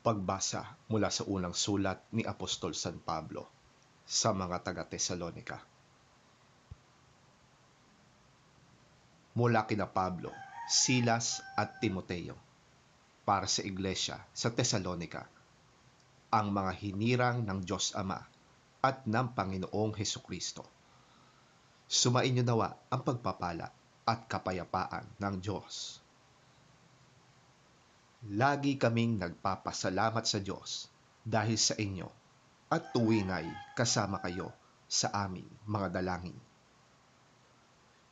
Pagbasa mula sa unang sulat ni Apostol San Pablo sa mga taga-Tesalonika. Mula kina Pablo, Silas at Timoteo, para sa iglesia sa Tesalonika, ang mga hinirang ng Diyos Ama at ng Panginoong Hesukristo. Sumainyo nawa ang pagpapala at kapayapaan ng Diyos. Lagi kaming nagpapasalamat sa Diyos dahil sa inyo at tuwing ay kasama kayo sa aming mga dalangin.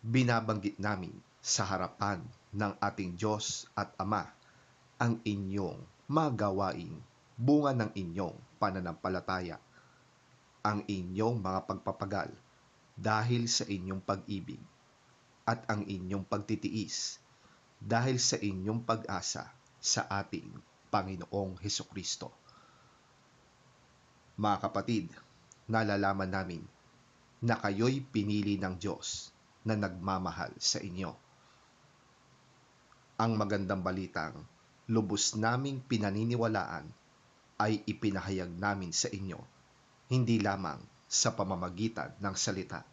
Binabanggit namin sa harapan ng ating Diyos at Ama ang inyong magawaing bunga ng inyong pananampalataya, ang inyong mga pagpapagal dahil sa inyong pag-ibig, at ang inyong pagtitiis dahil sa inyong pag-asa sa ating Panginoong Hesukristo. Mga kapatid, nalalaman namin na kayo'y pinili ng Diyos na nagmamahal sa inyo. Ang magandang balitang lubos naming pinaniniwalaan ay ipinahayag namin sa inyo, hindi lamang sa pamamagitan ng salita,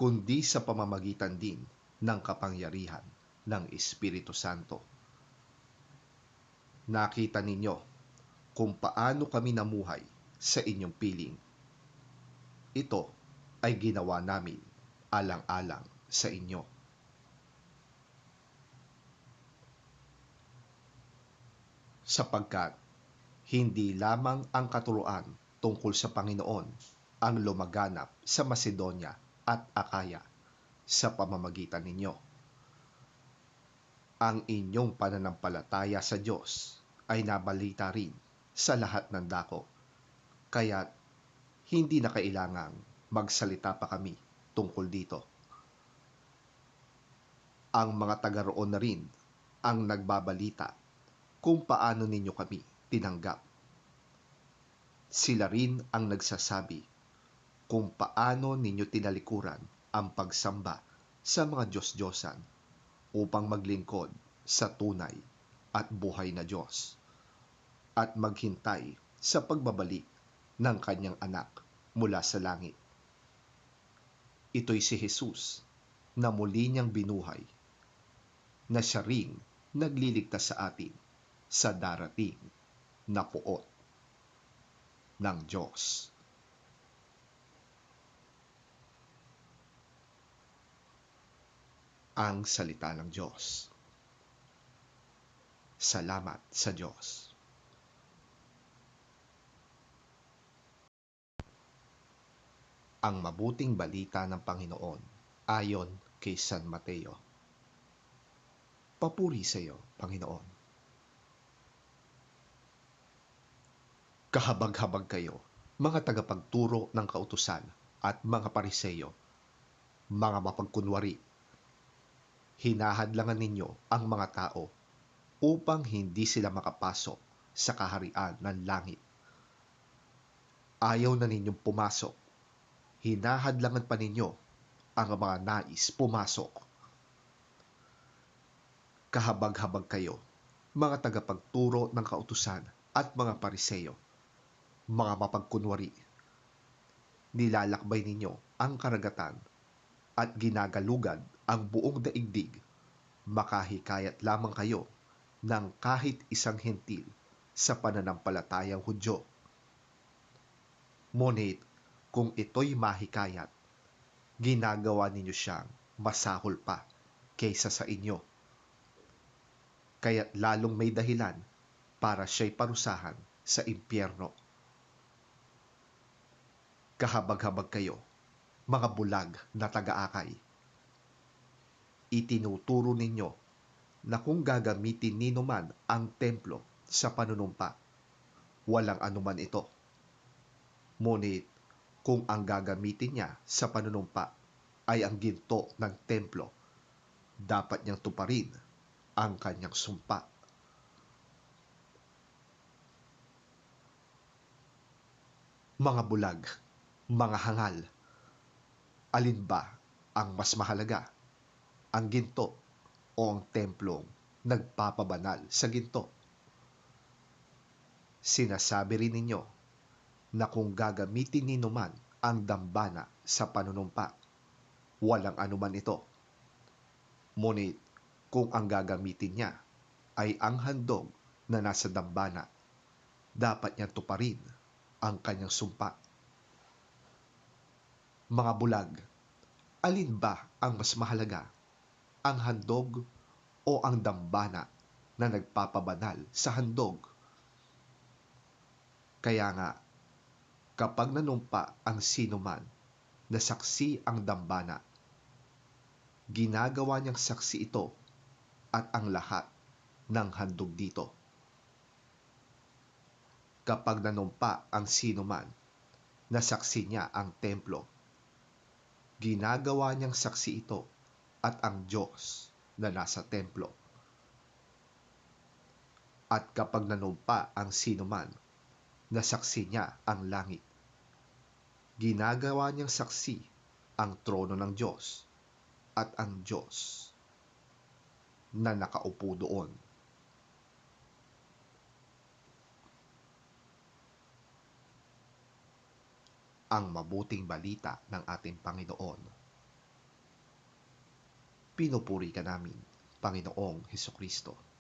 kundi sa pamamagitan din ng kapangyarihan ng Espiritu Santo. Nakita ninyo kung paano kami namuhay sa inyong piling. Ito ay ginawa namin alang-alang sa inyo. Sapagkat hindi lamang ang katuruan tungkol sa Panginoon ang lumaganap sa Macedonia at Akaya sa pamamagitan ninyo. Ang inyong pananampalataya sa Diyos ay nabalita rin sa lahat ng dako, kaya't hindi na kailangang magsalita pa kami tungkol dito. Ang mga taga-roon na rin ang nagbabalita kung paano ninyo kami tinanggap. Sila rin ang nagsasabi kung paano ninyo tinalikuran ang pagsamba sa mga Diyos-Diyosan upang maglingkod sa tunay at buhay na Diyos at maghintay sa pagbabalik ng kanyang anak mula sa langit. Ito'y si Jesus na muli niyang binuhay, na siya ring nagliligtas sa atin sa darating na puot ng Diyos. Ang salita ng Diyos. Salamat sa Diyos. Ang mabuting balita ng Panginoon ayon kay San Mateo. Papuri sa iyo, Panginoon. Kahabag-habag kayo, mga tagapagturo ng kautusan at mga pariseyo, mga mapagkunwari. Hinahadlangan ninyo ang mga tao upang hindi sila makapasok sa kaharian ng langit. Ayaw na ninyong pumasok. Hinahadlangan pa ninyo ang mga nais pumasok. Kahabag-habag kayo, mga tagapagturo ng kautusan at mga pariseyo, mga mapagkunwari. Nilalakbay ninyo ang karagatan at ginagalugad ang buong daigdig. Makahikayat lamang kayo ng kahit isang hentil sa pananampalatayang Hudyo. Ngunit kung ito'y mahikayat, ginagawa ninyo siyang masahol pa kaysa sa inyo. Kaya't lalong may dahilan para siya'y parusahan sa impyerno. Kahabag-habag kayo, mga bulag na taga-akay. Itinuturo ninyo na kung gagamitin nino man ang templo sa panunumpa, walang anuman ito. Ngunit kung ang gagamitin niya sa panunumpa ay ang ginto ng templo, dapat niyang tuparin ang kanyang sumpa. Mga bulag, mga hangal, alin ba ang mas mahalaga? Ang ginto o ang templong nagpapabanal sa ginto? Sinasabi rin ninyo na kung gagamitin ninyo man ang dambana sa panunumpa, walang anuman ito. Ngunit kung ang gagamitin niya ay ang handog na nasa dambana, dapat niyang tuparin ang kanyang sumpa. Mga bulag, alin ba ang mas mahalaga? Ang handog o ang dambana na nagpapabanal sa handog? Kaya nga, kapag nanumpa ang sinuman na saksi ang dambana, ginagawa niyang saksi ito at ang lahat ng handog dito. Kapag nanumpa ang sinuman na saksi niya ang templo, ginagawa niyang saksi ito at ang Diyos na nasa templo. At kapag nanumpa ang sinuman na saksi niya ang langit, ginagawa niyang saksi ang trono ng Diyos at ang Diyos na nakaupo doon. Ang mabuting balita ng ating Panginoon. Pinupuri ka namin, Panginoong Hesukristo.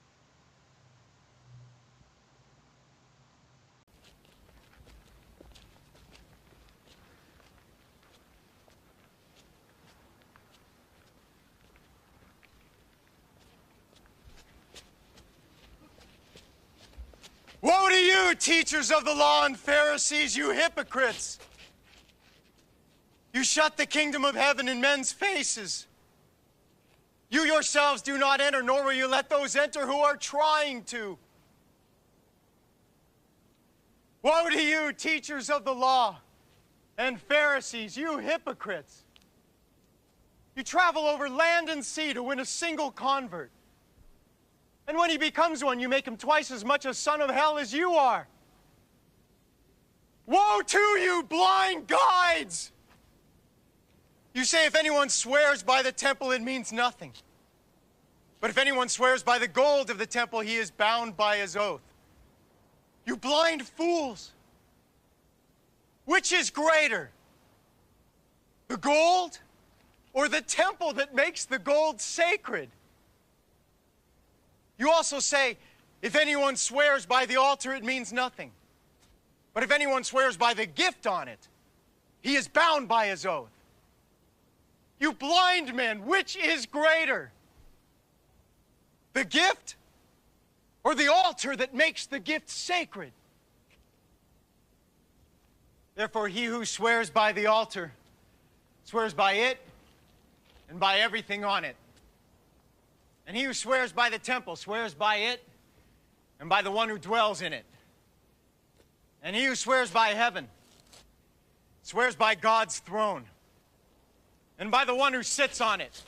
Woe to you, teachers of the law and Pharisees, you hypocrites! You shut the kingdom of heaven in men's faces. You yourselves do not enter, nor will you let those enter who are trying to. Woe to you, teachers of the law and Pharisees, you hypocrites! You travel over land and sea to win a single convert. And when he becomes one, you make him twice as much a son of hell as you are. Woe to you, blind guides! You say if anyone swears by the temple, it means nothing. But if anyone swears by the gold of the temple, he is bound by his oath. You blind fools! Which is greater? The gold or the temple that makes the gold sacred? You also say, if anyone swears by the altar, it means nothing. But if anyone swears by the gift on it, he is bound by his oath. You blind men, which is greater? The gift or the altar that makes the gift sacred? Therefore, he who swears by the altar swears by it and by everything on it. And he who swears by the temple swears by it and by the one who dwells in it. And he who swears by heaven swears by God's throne and by the one who sits on it.